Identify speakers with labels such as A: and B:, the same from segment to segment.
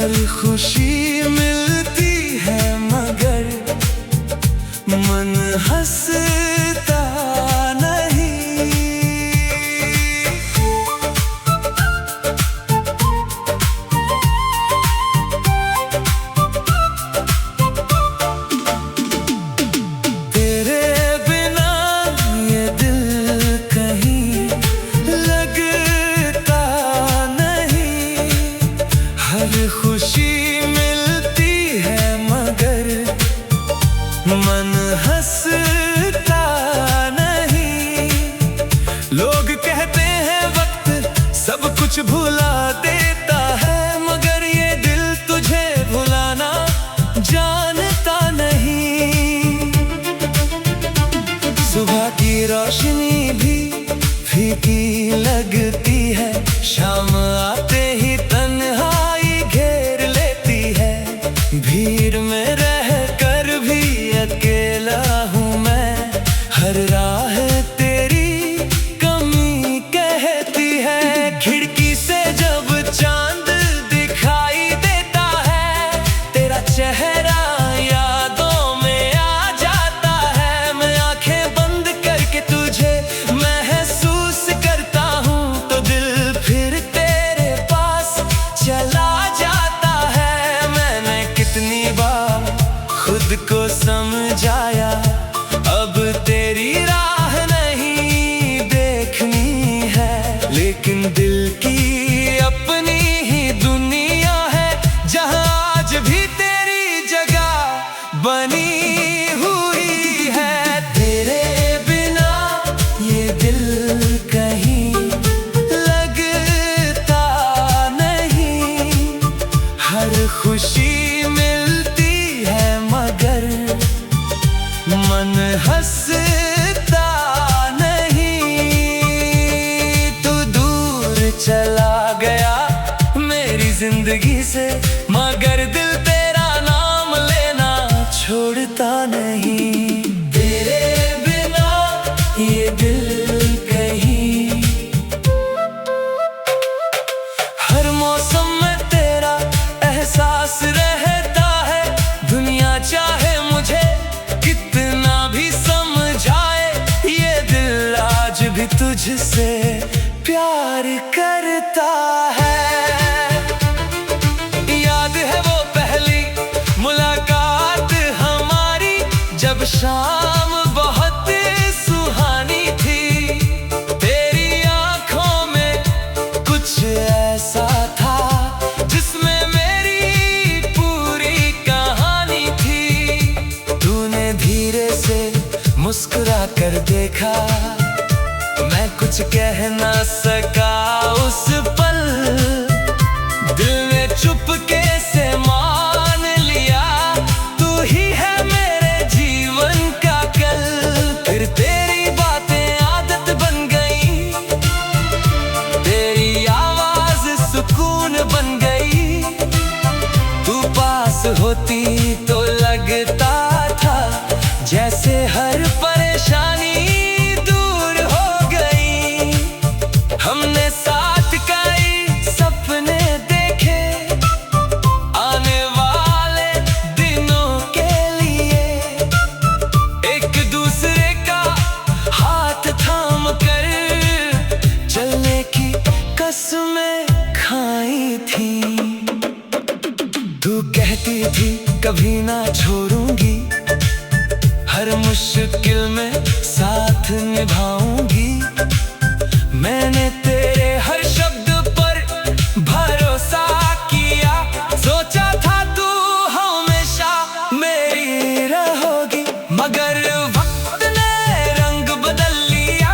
A: हर खुशी मिलती है मगर मन हंसता नहीं। तेरे बिना ये दिल कहीं लगता नहीं। हर खुशी मिलती है मगर मन हंसता नहीं। लोग कहते हैं वक्त सब कुछ भुला देता है, मगर ये दिल तुझे भुलाना जानता नहीं। सुबह की रोशनी भी फीकी लगती है, शाम आते ही तन्हाई घेर लेती है। भीड़ में रह कर भी अकेला हूँ मैं, हर राह तेरी कमी कहती है। खिड़की से जब चांद दिखाई देता है, तेरा चेहरा यादों में आ जाता है। मैं आंखें बंद करके तुझे महसूस करता हूँ, तो दिल फिर तेरे पास चला जाता है। मैंने कितनी बार खुद को समझाया, अब तेरी राह नहीं देखनी है। लेकिन दिल की अपनी ही दुनिया है, जहाँ आज भी तेरी जगह बनी हुई है। तेरे बिना ये दिल कहीं लगता नहीं। हर खुशी मिलती है मगर मन हंसता नहीं। तू दूर चला गया मेरी जिंदगी से, मगर दिल तेरा नाम लेना छोड़ता नहीं। तेरे बिना ये दिल कहीं। हर मौसम में तेरा एहसास रहता है, दुनिया चाहे मुझे कितना भी समझाए, ये दिल आज भी तुझसे प्यार करता है। याद है वो पहली मुलाकात हमारी, जब शाम बहुत सुहानी थी। तेरी आंखों में कुछ ऐसा था जिसमें मेरी पूरी कहानी थी। तूने धीरे से मुस्कुरा कर देखा, मैं कुछ कह ना सका उस पल। दिल ने चुपके से मान लिया, तू ही है मेरे जीवन का कल। फिर तेरी बातें आदत बन गई, तेरी आवाज सुकून बन गई। तू पास होती तो लगता था जैसे हर परेशानी दूर हो गई। हमने साथ कई सपने देखे आने वाले दिनों के लिए, एक दूसरे का हाथ थाम कर चलने की कसमें खाई थी। तू कहती थी कभी ना छोड़ूंगी, हर मुश्किल में साथ निभाऊंगी। मैंने तेरे हर शब्द पर भरोसा किया, सोचा था तू हमेशा मेरी रहोगी। मगर वक्त ने रंग बदल लिया,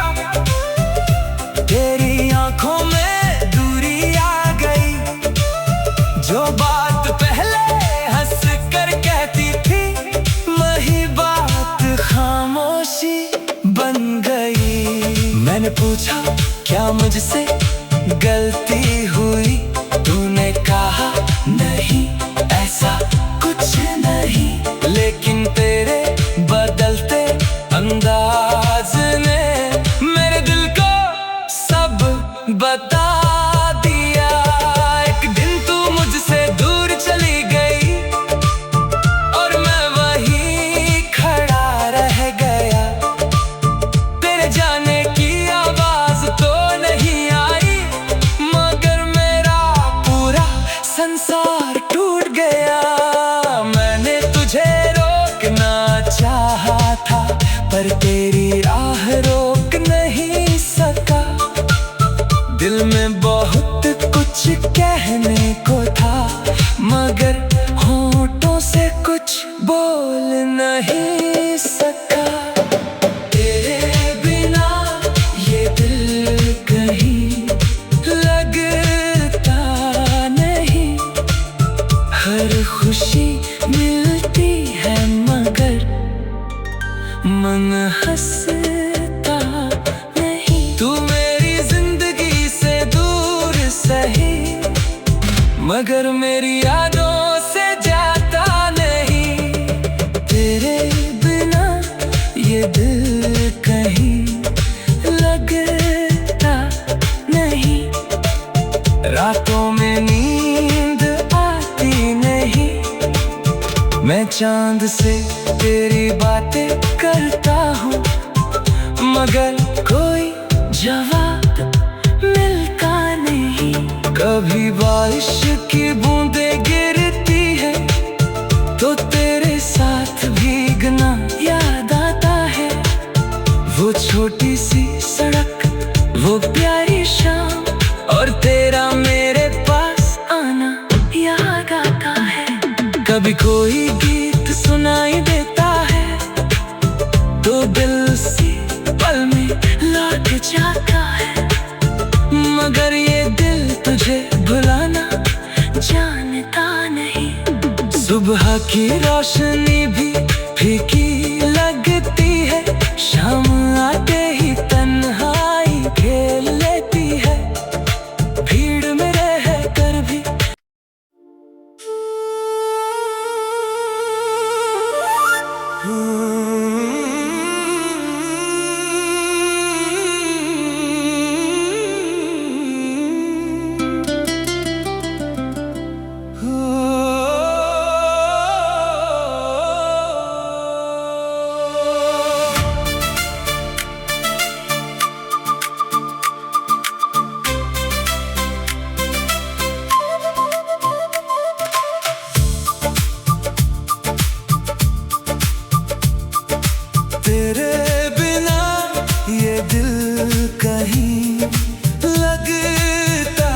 A: तेरी आंखों में दूरी आ गई। जो बात पहले हंस कर कहती थी, वही बात खामोशी बन गई। मैंने पूछा क्या मुझसे गलती हुई, तूने कहा नहीं ऐसा कुछ नहीं। लेकिन तेरे बदलते अंदाज ने मेरे दिल को सब बता दिया। एक दिन तू मुझसे दूर संसार टूट गया। मैंने तुझे रोकना चाहा था, पर तेरी राह रोक नहीं सका। दिल में बहुत कुछ कहने को था, मगर होठों से कुछ बोल नहीं सका। तेरे बिना ये दिल कहीं लगता नहीं। हर खुशी मिलती है मगर मन हंसता नहीं। तू मेरी जिंदगी से दूर सही, मगर मेरी यादों से जाता नहीं। तेरे बिना ये दिल कहीं लगता नहीं। रातों में नींद आती नहीं। मैं चांद से तेरी बातें करता हूँ, मगर कोई जवाब मिलता नहीं। कभी बारिश की बूंदें गिरती है तो तेरे साथ भीगना याद आता है। वो छोटी सी सड़क, वो प्यारी शाम, और तेरा मेरे पास आना याद आता है। कभी कोई गीत सुनाई देता है तो दिल सी पल में लौट जाता है, मगर ये दिल तुझे भुलाना जानता नहीं। सुबह की रोशनी भी फीकी लगती है, शाम आते ही तन्हाई घेर लेती है। भीड़ में रह कर भी तेरे बिना ये दिल कहीं लगता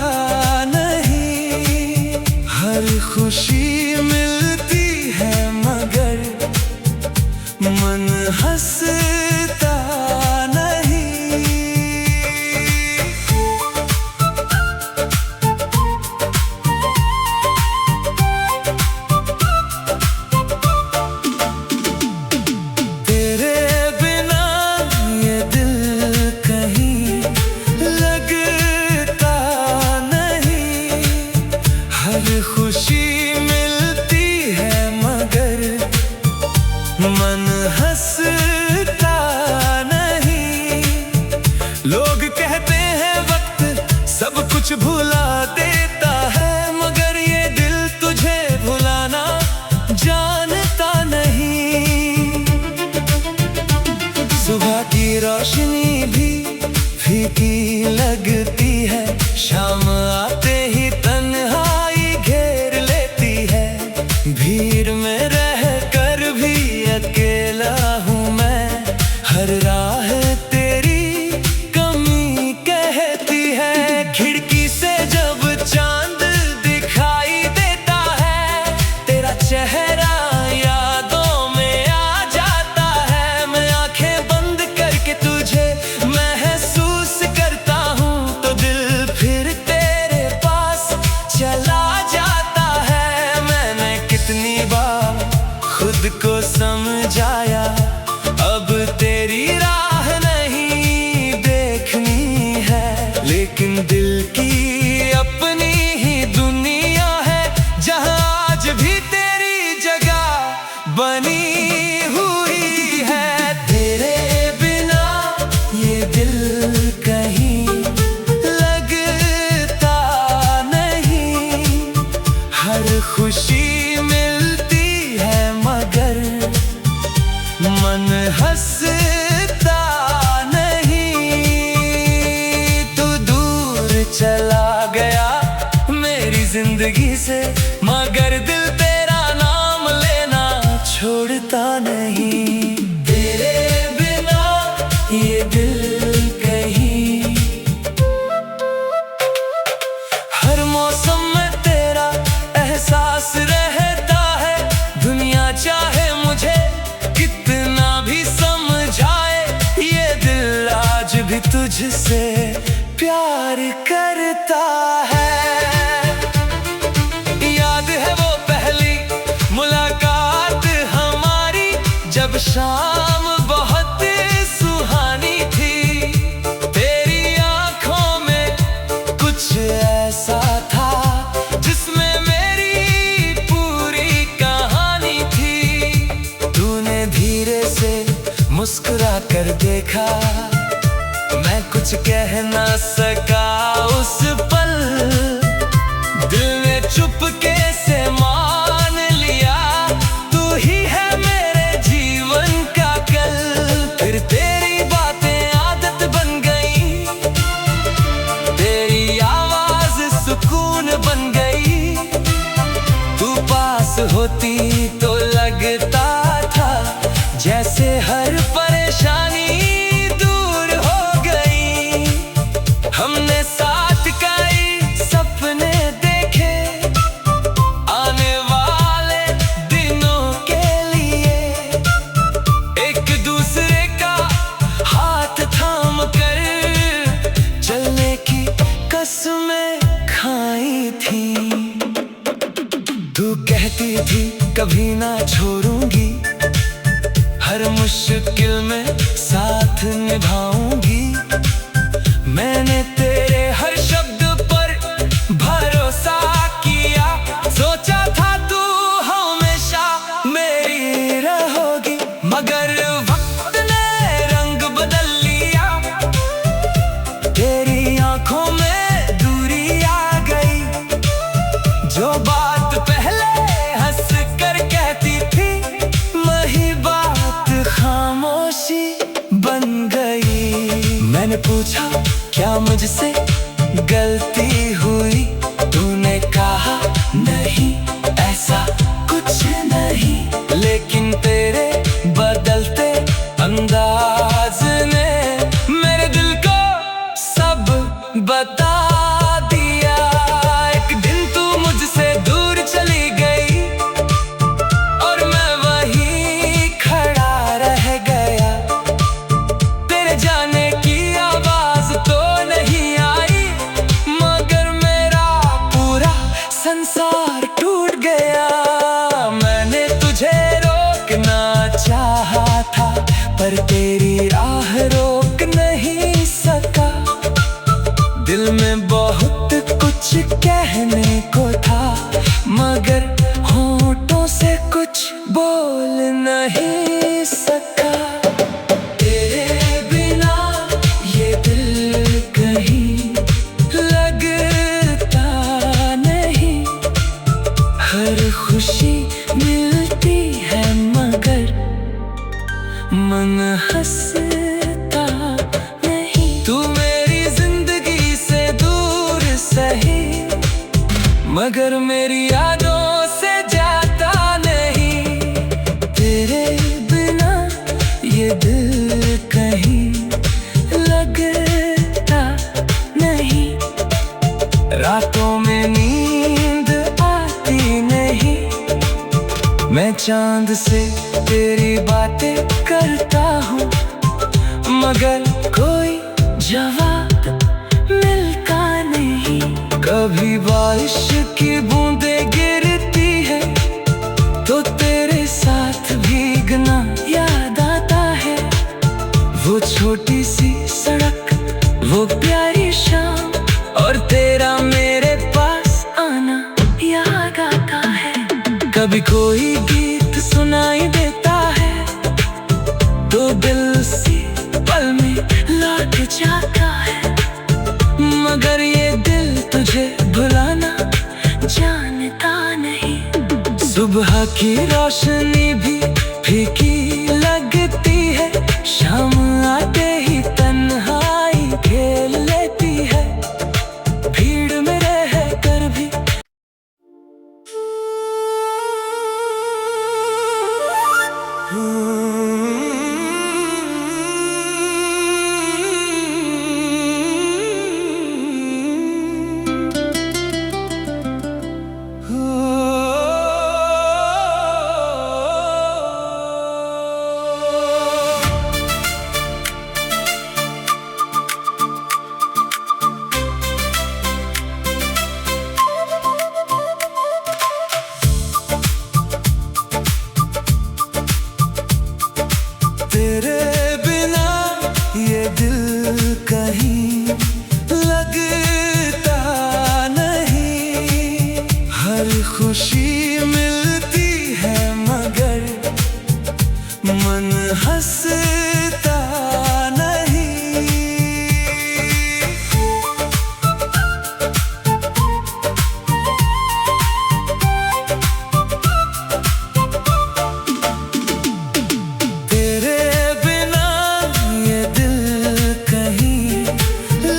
A: नहीं। हर खुशी मिलती है मगर मन हंसता नहीं। खुशी मिलती है मगर मन हंसता नहीं। लोग कहते हैं वक्त सब कुछ भुला देता है, मगर ये दिल तुझे भुलाना जानता नहीं। सुबह की रोशनी भी फीकी लगती है, शाम आते ही तन्हाई घेर लेती है। भीड़ में रह कर भी अकेला हूँ मैं, हर राह तेरी कमी कहती है। खिड़की से जब चांद दिखाई देता है, तेरा चेहरा यादों में आ जाता है। मैं आंखें बंद करके तुझे महसूस करता हूँ तो दिल फिर तेरे पास चला जाता है। मैंने कितनी बार खुद को समझाया, अब तेरी राह नहीं देखनी है, लेकिन दिल की अपनी ही दुनिया है, जहाँ आज भी तेरी जगह बनी हुई है। तेरे बिना ये दिल कहीं लगता नहीं। हर खुशी मिलती है मगर मन हंसता नहीं। तू दूर चला गया मेरी जिंदगी से, मगर दिल तेरा नाम लेना छोड़ता नहीं। तेरे बिना ये दिल कहीं, हर मौसम में तेरा एहसास रहता है। दुनिया चाहे मुझे कितना भी समझाए, ये दिल आज भी तुझसे प्यार करता है। याद है वो पहली मुलाकात हमारी, जब शाम बहुत सुहानी थी। तेरी आंखों में कुछ ऐसा था जिसमें मेरी पूरी कहानी थी। तूने धीरे से मुस्कुरा कर देखा, मैं कुछ कह ना सका उस पल। दिल ने चुपके से मान लिया, तू ही है मेरे जीवन का कल। फिर तेरी बातें आदत बन गई, तेरी आवाज सुकून बन गई। तू पास होती तो लगता था जैसे हर परेशानी दूर हो गई। हमने साथ कई सपने देखे आने वाले दिनों के लिए। एक दूसरे का हाथ थाम कर चलने की कसमें खाई थी। तू कहती थी कभी ना छोड़ूंगी, हर मुश्किल में साथ निभाऊंगी। मैंने तेरे हर शब्द पर भरोसा किया, सोचा था तू हमेशा मेरी रहोगी। मगर वक्त ने रंग बदल लिया, तेरी आंखों में दूरी आ गई। जो बात पहले हंस कर कहती थी, वही बात खामोशी बन गई। मैंने पूछा क्या मुझसे गलती हुई, तूने कहा नहीं ऐसा कुछ नहीं। लेकिन तेरे बदलते अंदाज ने मेरे दिल को सब बता दिया। एक दिन तू मुझसे दूर चली गई और मैं वहीं खड़ा रह गया। तेरे जाने की आवाज तो नहीं आई, मगर मेरा पूरा संसार टूट गया। मैंने तुझे रोकना चाहा था, पर तेरी राह रोक नहीं सका। दिल में बहुत कुछ कहने को था, मगर होठों से कुछ बोल नहीं सका। तेरे बिना ये दिल कहीं लगता नहीं। हर खुशी मिलती है मगर मन हंसता नहीं। तू मेरी जिंदगी से दूर सही, मगर मेरी यादों से जाता नहीं। तेरे बिना ये दिल कहीं लगता नहीं। रातों में नींद आती नहीं, मैं चांद से तेरी बातें करता हूँ, मगर कोई जवाब मिलता नहीं। कभी बारिश की बूंदें गिरती है तो तेरे साथ भीगना याद आता है। वो छोटी सी सड़क, वो प्यारी शाम, और तेरा मेरे पास आना याद आता है। कभी कोई गीत सुनाई देता है तो दिल सी पल में लौट जाता है, मगर ये दिल तुझे भुलाना जानता नहीं। सुबह की रोशनी भी फीकी लगती है, शाम आते ही तन्हाई खेल लेती है। भीड़ में रह कर भी खुशी मिलती है मगर मन हंसता नहीं। तेरे बिना ये दिल कहीं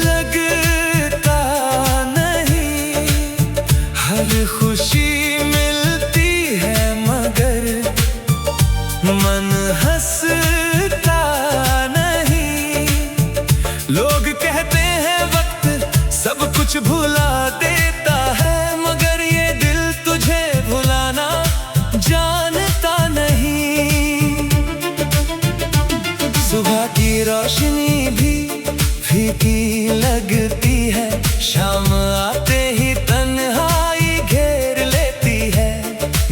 A: लगता नहीं। हर खुशी मिलती है मगर मन हंसता नहीं। लोग कहते हैं वक्त सब कुछ भुला देता है, मगर ये दिल तुझे भुलाना जानता नहीं। सुबह की रोशनी भी फीकी लगती है, शाम आते ही तन्हाई घेर लेती है।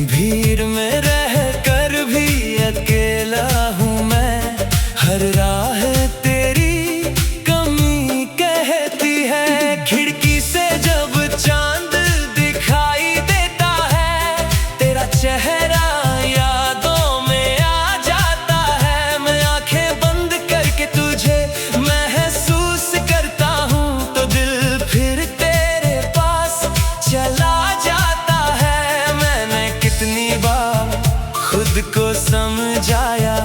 A: भीड़ में रहकर भी अकेला हूँ मैं, हर राह तेरी कमी कहती है। खिड़की से जब चांद दिखाई देता है, तेरा चेहरा यादों में आ जाता है। मैं आंखें बंद करके तुझे महसूस करता हूँ, तो दिल फिर तेरे पास चला जाता है। मैंने कितनी बार खुद को समझाया,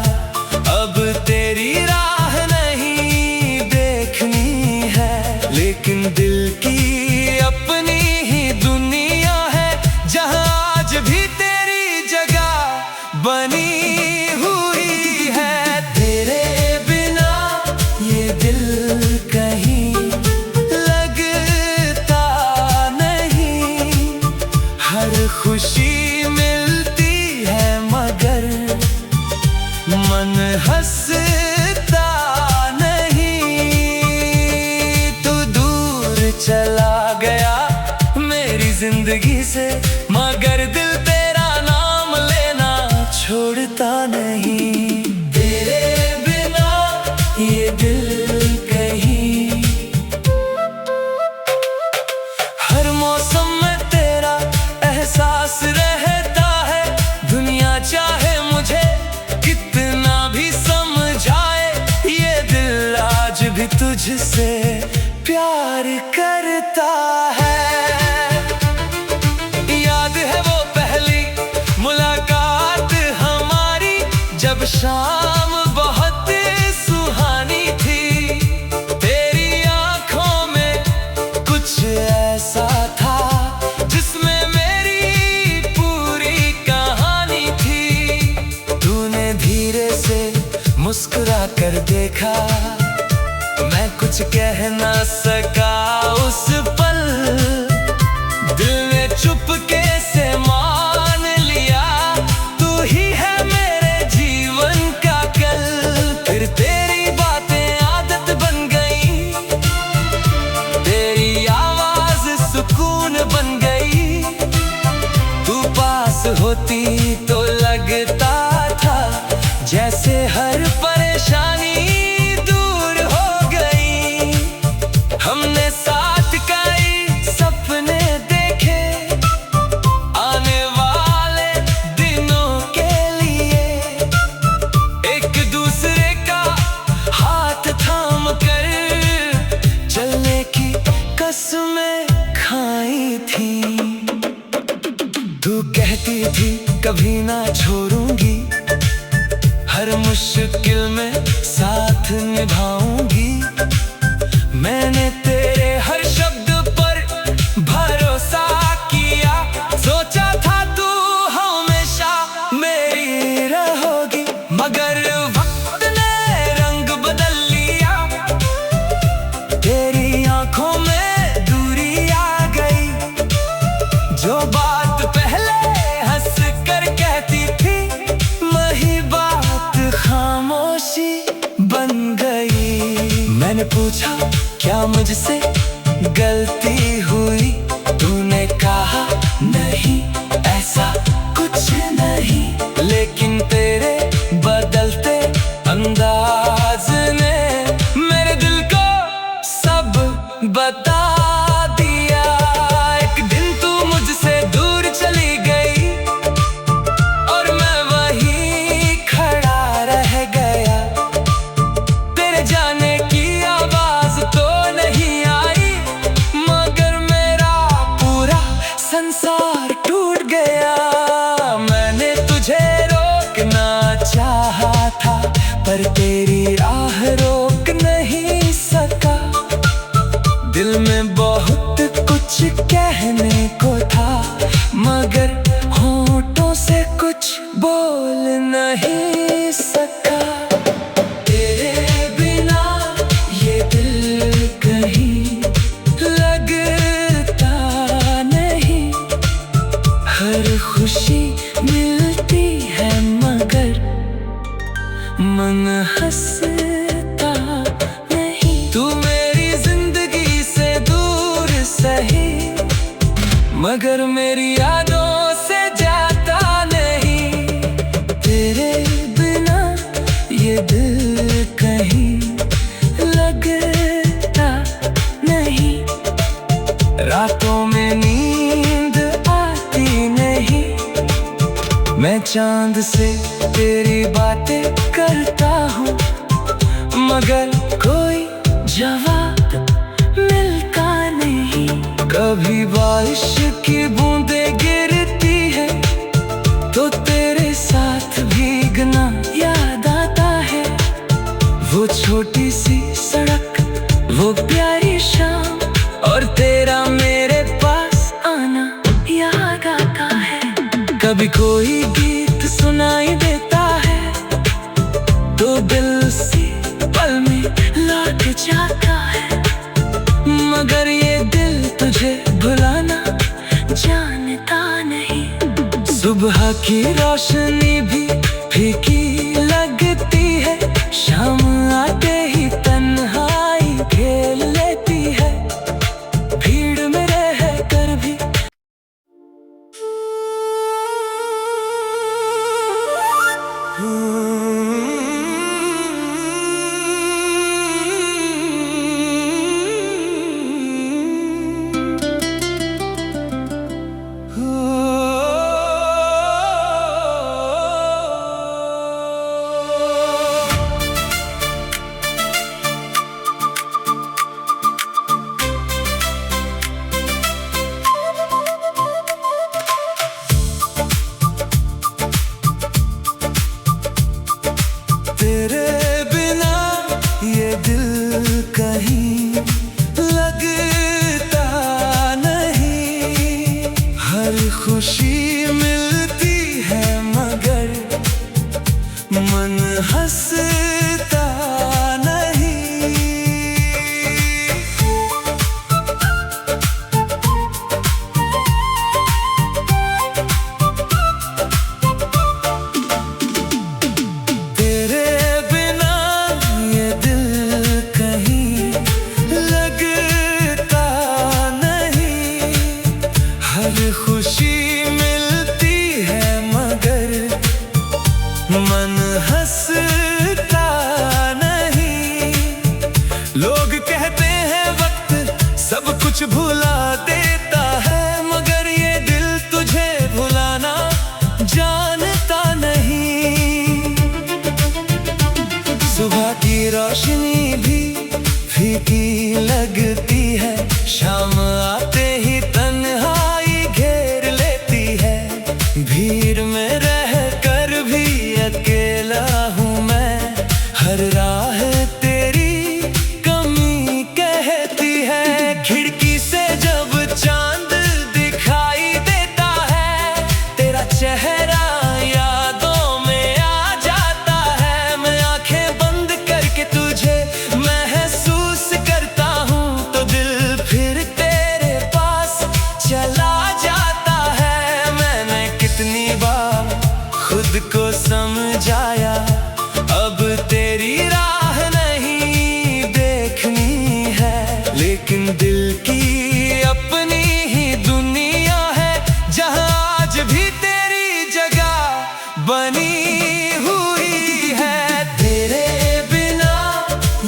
A: अब तेरी राह नहीं देखनी है। लेकिन दिल की अपनी ही दुनिया है, जहाँ आज भी तेरी जगह बनी हुई है। तेरे बिना ये दिल कहीं लगता नहीं। हर खुशी मिलती है मगर मन हंसता नहीं। तू दूर चला गया मेरी जिंदगी से, मगर दिल तेरा नाम लेना छोड़ता नहीं। तेरे बिना ये दिल कहीं। हर मौसम में तेरा एहसास रहता है, दुनिया चाहे मुझे कितना भी समझाए, ये दिल आज भी तुझसे प्यार करता है। याद है वो पहली मुलाकात हमारी, जब शाम बहुत सुहानी थी। तेरी आंखों में कुछ ऐसा था जिसमें मेरी पूरी कहानी थी। तूने धीरे से मुस्कुरा कर देखा, मैं कुछ कह ना सका उस पल। दिल ने चुपके से मान लिया, तू ही है मेरे जीवन का कल। फिर तेरी बातें आदत बन गई, तेरी आवाज सुकून बन गई। तू पास होती तो लगता था जैसे हर परेशानी दूर हो गई। हमने साथ कई सपने देखे आने वाले दिनों के लिए, एक दूसरे का हाथ थाम कर चलने की कसमें खाई थी। तू कहती थी कभी ना छोड़ूंगी, हर मुश्किल में साथ निभाऊंगी। मैंने तेरे हर शब्द पर भरोसा किया, सोचा था तू हमेशा मेरी रहोगी। मगर वक्त ने रंग बदल लिया, तेरी आंखों में दूरी आ गई। जो बात पहले हंस कर कहती थी, वही बात खामोशी बन गई। मैंने पूछा क्या मुझसे गलती हुई, तूने कहा नहीं ऐसा कुछ नहीं। लेकिन तेरे बदलते अंदाज ने मेरे दिल को सब बता दिया। एक दिन तू मुझसे दूर चली गई, मगर होठों से कुछ बोल नहीं सका। तेरे बिना ये दिल कहीं लगता नहीं। हर खुशी मिलती है मगर मन हंसता नहीं। तू मेरी जिंदगी से दूर सही मगर मेरी यादों से जाता नहीं। तेरे बिना ये दिल कहीं लगता नहीं। रातों में नींद आती नहीं। मैं चांद से तेरी बातें करता हूँ मगर कोई जवाब मिलता नहीं। कभी बारिश की बूंदें गिरती है तो तेरे साथ भीगना याद आता है। वो छोटी सी सड़क, वो प्यारी शाम और तेरा मेरे पास आना याद आता है। कभी कोई गीत सुनाई देता है तो दिल से पल में लौट जाता है। मगर ये दिल तुझे भुलाना जानता नहीं। सुबह की रोशनी भी फीकी लगती है। शाम आते ही तन्हाई खेल लेती है। भीड़ में रह कर भी तेरे बिना ये दिल कहीं लगता नहीं। हर खुशी मिलती है मगर मन हंसता नहीं। खुशी मिलती है मगर मन हंसता नहीं। लोग कहते हैं वक्त सब कुछ भुला देता है मगर ये दिल तुझे भुलाना जानता नहीं। सुबह की रोशनी भी फीकी लगती है। शाम आते ही तन्हाई घेर लेती है। भीड़ में रह कर भी अकेला हूँ मैं। हर राह तेरी कमी कहती है। खिड़की से जब चांद दिखाई देता है तेरा चेहरा यादों में आ जाता है। मैं आंखें बंद करके तुझे महसूस करता हूँ तो दिल फिर तेरे पास चला जाता है। मैंने कितनी बार खुद को समझाया अब तेरी राह नहीं देखनी है। लेकिन दिल की अपनी ही दुनिया है जहाँ आज भी तेरी जगह बनी हुई है। तेरे बिना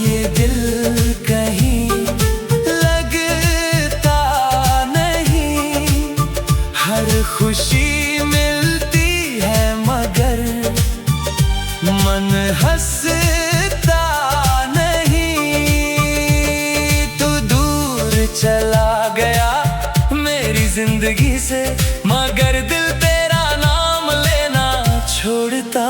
A: ये दिल कहीं लगता नहीं। हर खुशी मिलती है मगर मन हंसता नहीं। तू दूर चला गया मेरी जिंदगी से मगर दिल तेरा नाम लेना छोड़ता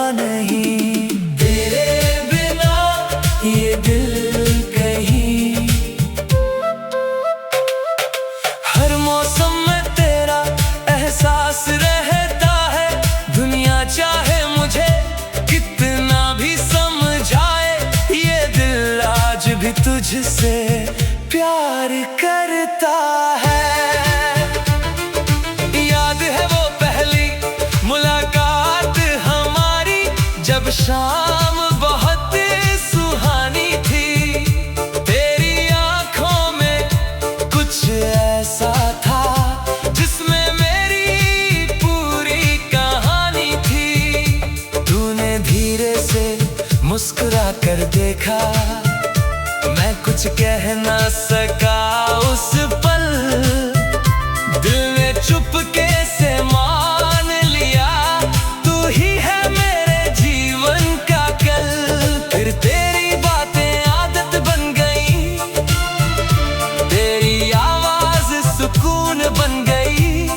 A: मुस्कुरा कर देखा, मैं कुछ कह ना सका उस पल। दिल ने चुपके से मान लिया, तू ही है मेरे जीवन का कल। फिर तेरी बातें आदत बन गई, तेरी आवाज सुकून बन गई।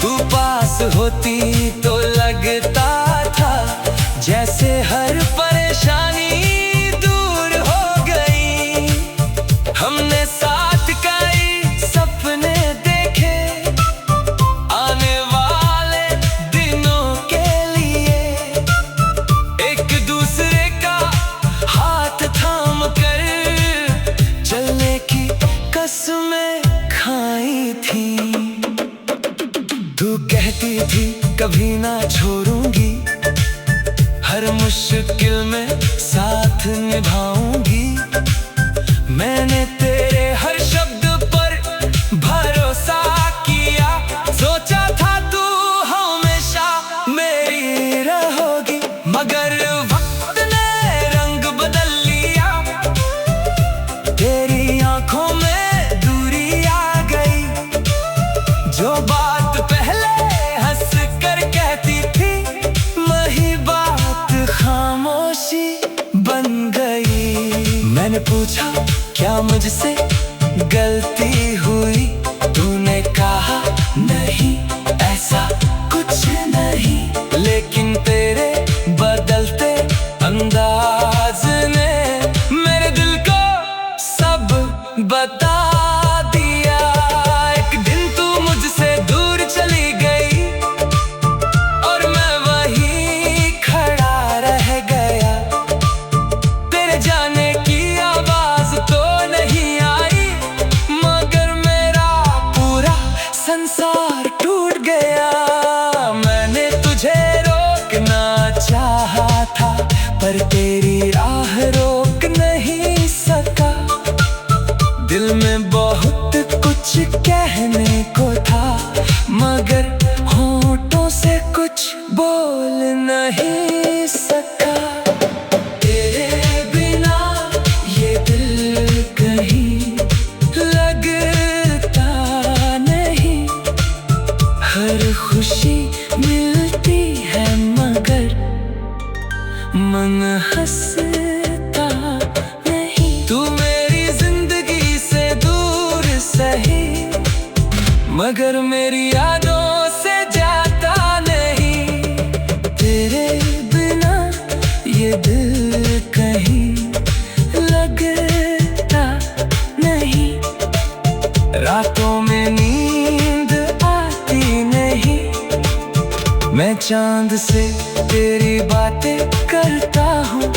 A: तू पास होती तो लगता था जैसे हर परेशानी दूर हो गई। हमने साथ कई सपने देखे, आने वाले दिनों के लिए। एक दूसरे का हाथ थाम कर चलने की कसमें खाई थी। तू कहती थी कभी ना छोड़ूंगी, हर मुश्किल में साथ निभाऊंगी। मैंने तेरे हर शब्द पर भरोसा किया, सोचा था तू हमेशा मेरी रहोगी। मगर वक्त ने रंग बदल लिया, तेरी आंखों में दूरी आ गई। जो बात पहले हंस कर कहती थी, वही बात खामोशी बन गई। मैंने पूछा क्या मुझसे गलती हुई, तूने कहा नहीं ऐसा कुछ नहीं। लेकिन तेरे बदलते अंदाज ने मेरे दिल को सब बता दिया। एक दिन तू मुझसे दूर चली गई और मैं वहीं खड़ा रह गया। तेरे जाने की आवाज तो नहीं आई, मगर मेरा पूरा संसार टूट गया। मैंने तुझे रोकना चाहा था, पर तेरी राह रोक नहीं सका। दिल में बहुत कुछ कहने को था, मगर होठों से कुछ बोल नहीं सका। तेरे बिना ये दिल कहीं लगता नहीं। हर खुशी मिलती है मगर मन हंसता नहीं। तू मेरी जिंदगी से दूर सही, मगर मेरी यादों से जाता नहीं। तेरे बिना ये दिल कहीं लगता नहीं। रातों में नींद आती नहीं, मैं चांद से तेरी बातें करता हूँ,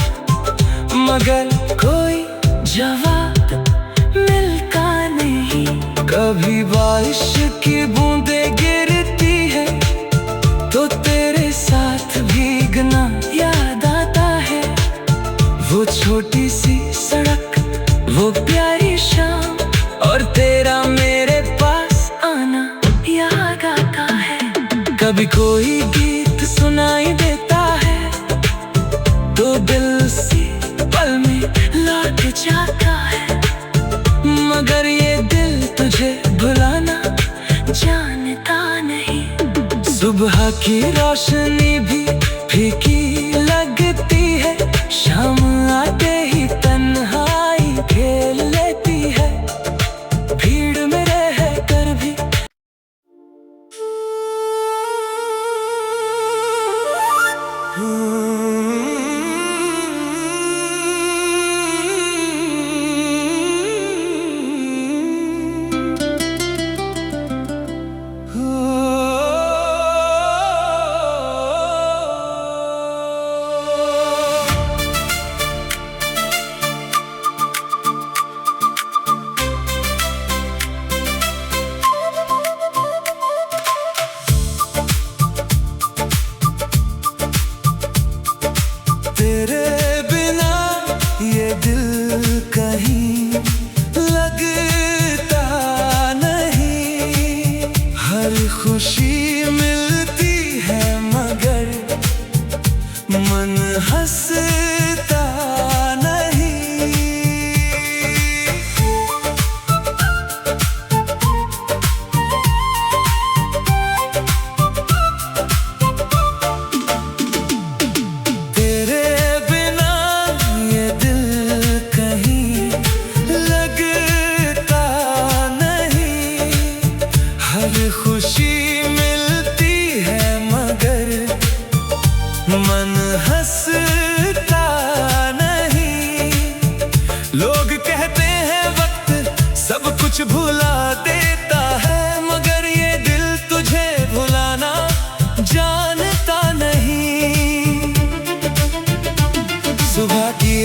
A: मगर कोई जवाब मिलता नहीं। कभी बारिश की बूंदें गिरती है, तो तेरे साथ भीगना याद आता है। वो छोटी सी सड़क, वो प्यारी शाम, और तेरा मेरे पास आना याद आता है। कभी कोई गीत सुनाई देता है, तो दिल से पल में लौट जाता है। मगर ये दिल तुझे भुलाना जानता नहीं। सुबह की रोशनी भी फीकी लगती है, शाम आते ही तन्हाई खेल लेती है। भीड़ में रह कर भी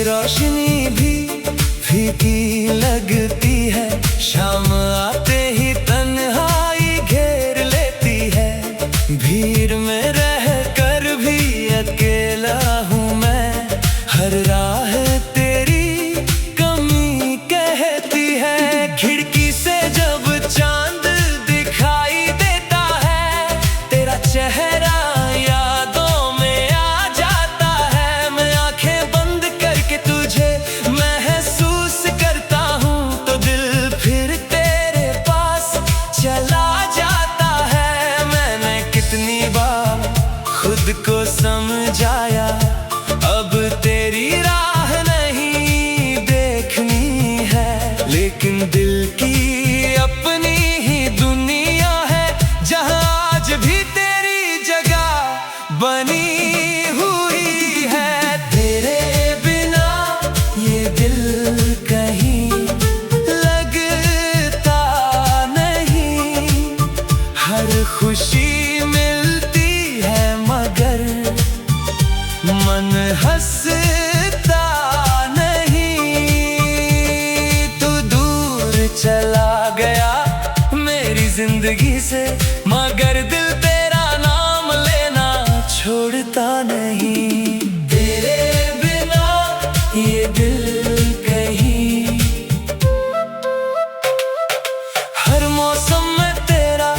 A: रोशनी भी फीकी लगती है, शाम आते ही तन्हाई घेर लेती है। भीड़ में रह कर भी अकेला हूँ मैं, हर राह तेरी कमी कहती है। खिड़की से जब चांद दिखाई देता है, तेरा चेहरा यादों में आ जाता है। मैं आंखें बंद करके तुझे महसूस करता हूँ, तो दिल फिर तेरे पास चला जाता है। मैंने कितनी बार खुद को समझाया, अब तेरी राह नहीं देखनी है। लेकिन दिल की अपनी ही दुनिया है, जहाँ आज भी तेरी जगह बनी हुई है। तेरे बिना ये दिल कहीं लगता नहीं, हर खुशी मिलती है मगर मन हंसता नहीं। तू दूर चला गया मेरी जिंदगी से, मगर दिल तेरा नाम लेना छोड़ता नहीं। तेरे बिना ये दिल कहीं, हर मौसम में तेरा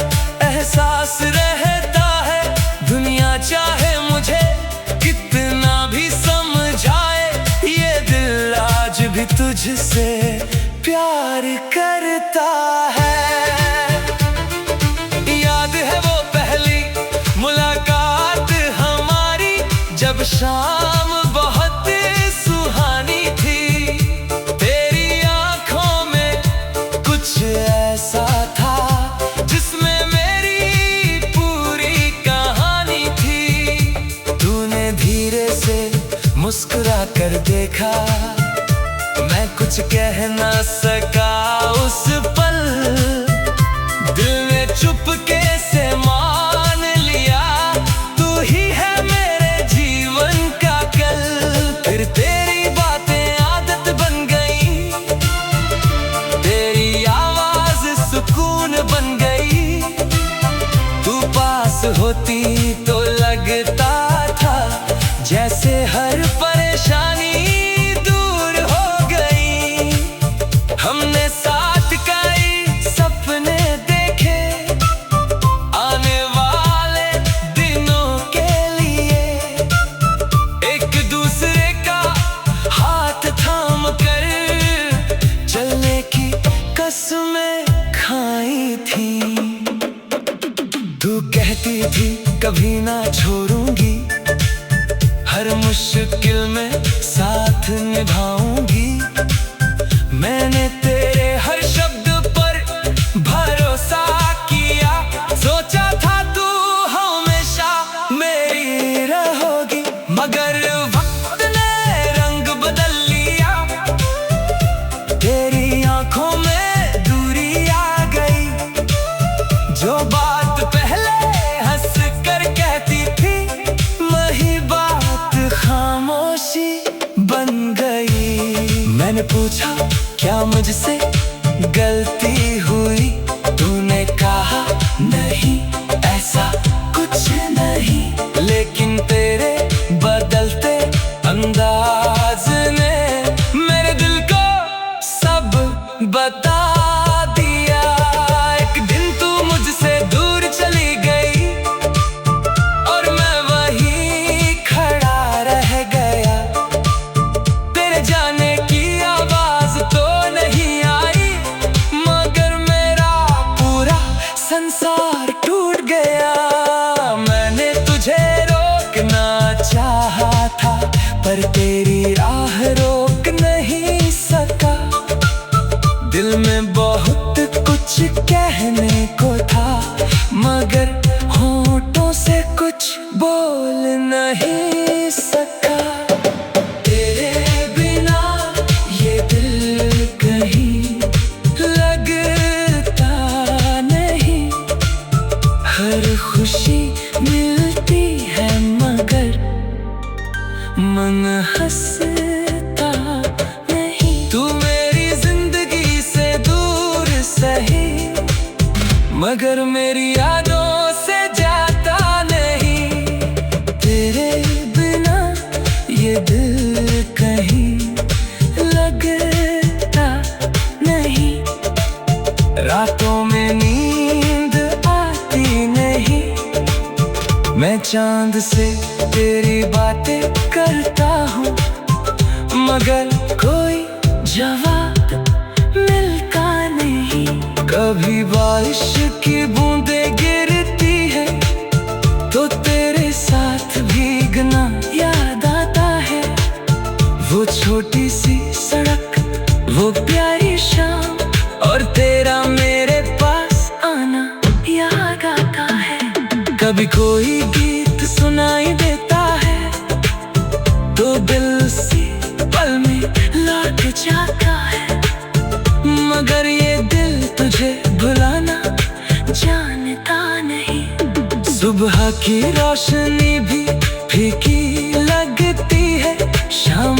A: एहसास रहता है। दुनिया चाहे मुझे कितना भी समझाए, ये दिल आज भी तुझसे प्यार करता है। याद है वो पहली मुलाकात हमारी, जब शाम बहुत सुहानी थी। तेरी आंखों में कुछ ऐसा था जिसमें मेरी पूरी कहानी थी। तूने धीरे से मुस्कुरा कर देखा, मैं कुछ कह ना सका उस पल। दिल ने चुपके से मान लिया, तू ही है मेरे जीवन का कल। फिर तेरी बातें आदत बन गई, तेरी आवाज सुकून बन गई। तू पास होती तो लगता था जैसे हर परेशानी दूर हो गई। हमने साथ कई सपने देखे आने वाले दिनों के लिए, एक दूसरे का हाथ थाम कर चलने की कसमें खाई थी। तू कहती थी कभी ना छोड़ूंगी, हर मुश्किल में साथ निभाऊंगी। मैंने तेरे हर शब्द पर भरोसा किया, सोचा था तू हमेशा मेरी रहोगी। मगर वक्त ने रंग बदल लिया, तेरी आंखों में दूरी आ गई। जो बात पहले हंस कर कहती थी, वही बात खामोशी बन गई। मैंने पूछा क्या मुझसे गलती हुई, तूने कहा नहीं ऐसा कुछ नहीं। लेकिन तेरे बदलते अंदाज ने मेरे दिल को सब बता दिया। एक दिन तू मुझसे दूर चली गई और मैं वहीं खड़ा रह गया। तेरे जाने की आवाज तो नहीं चांद से तेरी बातें करता हूँ, मगर कोई जवाब मिलता नहीं। कभी बारिश की बूंदें गिरती है तो तेरे साथ भीगना याद आता है। वो छोटी सी सड़क, वो प्यारी शाम, और तेरा मेरे पास आना याद आता है। कभी कोई गीत सुनाई देता है तो दिल उसी पल में लौट जाता है, मगर ये दिल तुझे भुलाना जानता नहीं। सुबह की रोशनी भी फीकी लगती है, शाम